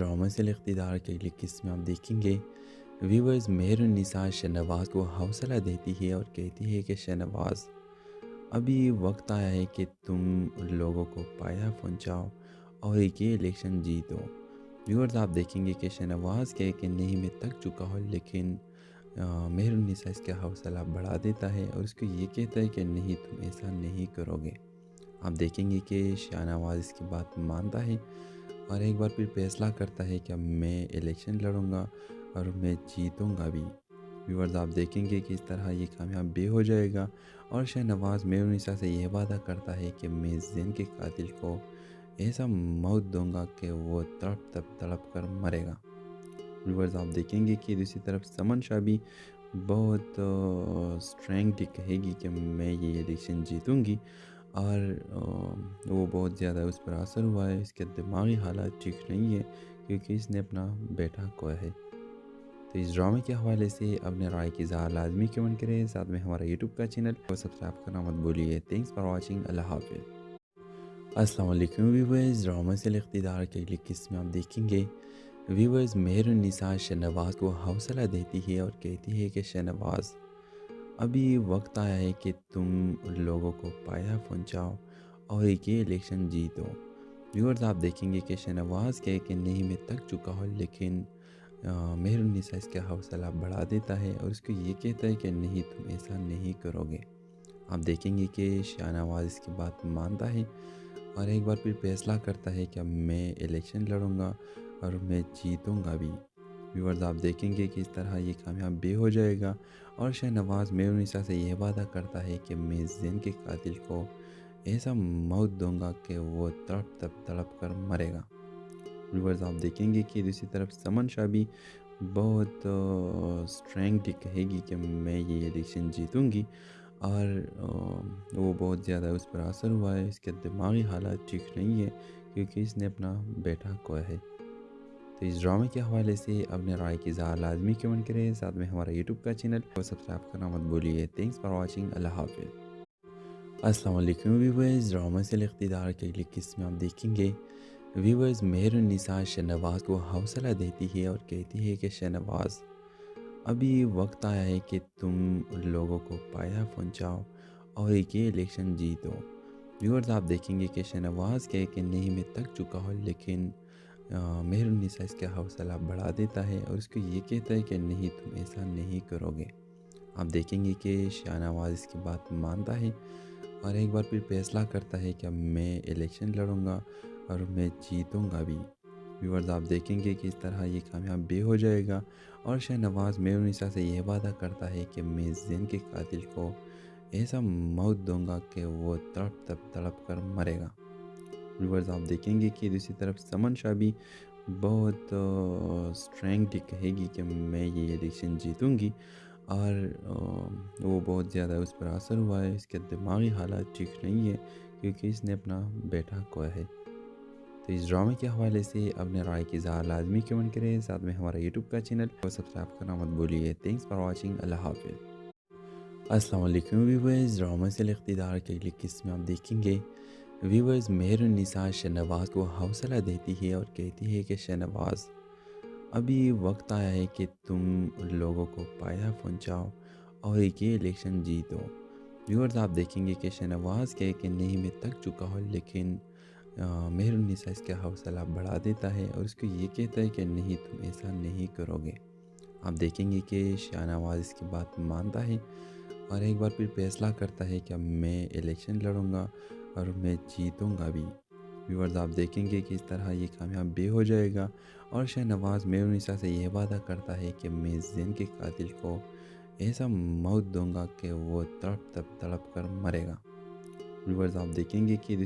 Drama से इक़्तिदार के लिए किस में आप देखेंगे व्यूवर्स मेहरुन्निसा शहनवाज को हौसला देती है और कहती है कि शहनवाज अभी वक्त आया है कि तुम लोगों को पाया पहुंचाओ और ये इलेक्शन जीतो। व्यूवर्स आप देखेंगे कि शहनवाज कहे कि नहीं मैं थक चुका हूँ, लेकिन मेहरुन्निसा इसका हौसला बढ़ा देता है और उसको ये कहता है कि नहीं तुम ऐसा नहीं करोगे। आप देखेंगे कि शाहनवाज इसकी बात मानता है और एक बार फिर फैसला करता है कि अब मैं इलेक्शन लड़ूंगा और मैं जीतूंगा भी। व्यूअर्स आप देखेंगे कि इस तरह ये कामयाब भी हो जाएगा और शहनवाज मेहरुन्निसा से यह वादा करता है कि मैं ज़ैन के कातिल को ऐसा मौत दूंगा कि वो तड़प कर मरेगा। व्यूअर्स आप देखेंगे कि दूसरी तरफ समन शाह भी बहुत स्ट्रेंगली कहेगी कि मैं ये इलेक्शन जीतूंगी और वो बहुत ज़्यादा उस पर असर हुआ है। इसके दिमागी हालात ठीक नहीं है क्योंकि इसने अपना बेटा खोया है। तो इस ड्रामे के हवाले से अपने राय की इज़हार लाजमी कमेंट करें, साथ में हमारा यूट्यूब का चैनल को सब्सक्राइब करना मत भूलिए। Thanks for watching. अल्लाह हाफिज़। अस्सलाम वालेकुम व्यूअर्स, ड्रामा से इक़्तिदार के लिए किस में आप देखेंगे व्यूअर्स मेहरुन्निसा शहनवाज को हौसला देती है और कहती है कि शहनवाज अभी वक्त आया है कि तुम लोगों को पाया पहुंचाओ और ये इलेक्शन जीतो। व्यूअर्स आप देखेंगे कि शहनवाज कहे कि नहीं मैं थक चुका हूँ, लेकिन मेहरुन्निसा इसका हौसला बढ़ा देता है और उसको ये कहता है कि नहीं तुम ऐसा नहीं करोगे। आप देखेंगे कि शाहनवाज इसकी बात मानता है और एक बार फिर फैसला करता है कि अब मैं इलेक्शन लड़ूंगा और मैं जीतूंगा भी। व्यूअर्स आप देखेंगे कि इस तरह ये कामयाब भी हो जाएगा और शहनवाज मेहरुन्निसा से यह वादा करता है कि मैं ज़ैन के कातिल को ऐसा मौत दूंगा कि वो तड़प कर मरेगा। व्यूअर्स आप देखेंगे कि दूसरी तरफ समन शाह भी बहुत स्ट्रेंगली कहेगी कि मैं ये इलेक्शन जीतूंगी और वो बहुत ज़्यादा उस पर असर हुआ है। इसके दिमागी हालात ठीक नहीं है क्योंकि इसने अपना बेटा खोया है। तो इस ड्रामे के हवाले से अपने राय की इज़हार लाजमी कमेंट करें, साथ में हमारा यूट्यूब का चैनल को सब्सक्राइब करना मत भूलिए। Thanks for watching. अल्लाह हाफिज़। अस्सलाम वालेकुम व्यूअर्स, ड्रामा से इक़्तिदार के लिए किस में आप देखेंगे व्यूअर्स मेहरुन्निसा शहनवाज को हौसला देती है और कहती है कि शहनवाज अभी वक्त आया है कि तुम लोगों को पाया पहुंचाओ और ये इलेक्शन जीतो। व्यूअर्स आप देखेंगे कि शहनवाज कहे कि नहीं मैं थक चुका हूँ, लेकिन मेहरुन्निसा इसका हौसला बढ़ा देता है और उसको ये कहता है कि नहीं तुम ऐसा नहीं करोगे। आप देखेंगे कि शाहनवाज इसकी बात मानता है और एक बार फिर फैसला करता है कि अब मैं इलेक्शन लड़ूंगा और मैं जीतूंगा भी। व्यूअर्स आप देखेंगे कि इस तरह ये कामयाब भी हो जाएगा और शहनवाज मेहरुन्निसा से यह वादा करता है कि मैं ज़ैन के कातिल को ऐसा मौत दूंगा कि वो तड़प कर मरेगा। व्यूअर्स आप देखेंगे कि दूसरी तरफ समन शाह भी बहुत स्ट्रेंगली कहेगी कि मैं ये इलेक्शन जीतूंगी और वो बहुत ज़्यादा उस पर असर हुआ है। इसके दिमागी हालात ठीक नहीं है क्योंकि इसने अपना बेटा खोया है। तो इस ड्रामे के हवाले से अपने राय की इज़हार लाजमी कमेंट करें, साथ में हमारा यूट्यूब का चैनल को सब्सक्राइब करना मत भूलिए। Thanks for watching. अल्लाह हाफिज़। अस्सलाम वालेकुम व्यूअर्स, ड्रामा से इक़्तिदार के लिए किस में आप देखेंगे व्यूअर्स मेहरुन्निसा शहनवाज को हौसला देती है और कहती है कि शहनवाज अभी वक्त आया है कि तुम लोगों को पाया पहुंचाओ और ये इलेक्शन जीतो। व्यूअर्स आप देखेंगे कि शहनवाज कहे कि नहीं मैं थक चुका हूँ, लेकिन मेहरुन्निसा इसका हौसला बढ़ा देता है और उसको ये कहता है कि नहीं तुम ऐसा नहीं करोगे। आप देखेंगे कि शाहनवाज इसकी बात मानता है और एक बार फिर फैसला करता है कि अब मैं इलेक्शन लड़ूंगा और मैं जीतूंगा भी। व्यूअर्स आप देखेंगे कि इस तरह ये कामयाब भी हो जाएगा और शहनवाज मेहरुन्निसा से यह वादा करता है कि मैं ज़ैन के कातिल को ऐसा मौत दूंगा कि वो तड़प कर मरेगा। व्यूअर्स आप देखेंगे कि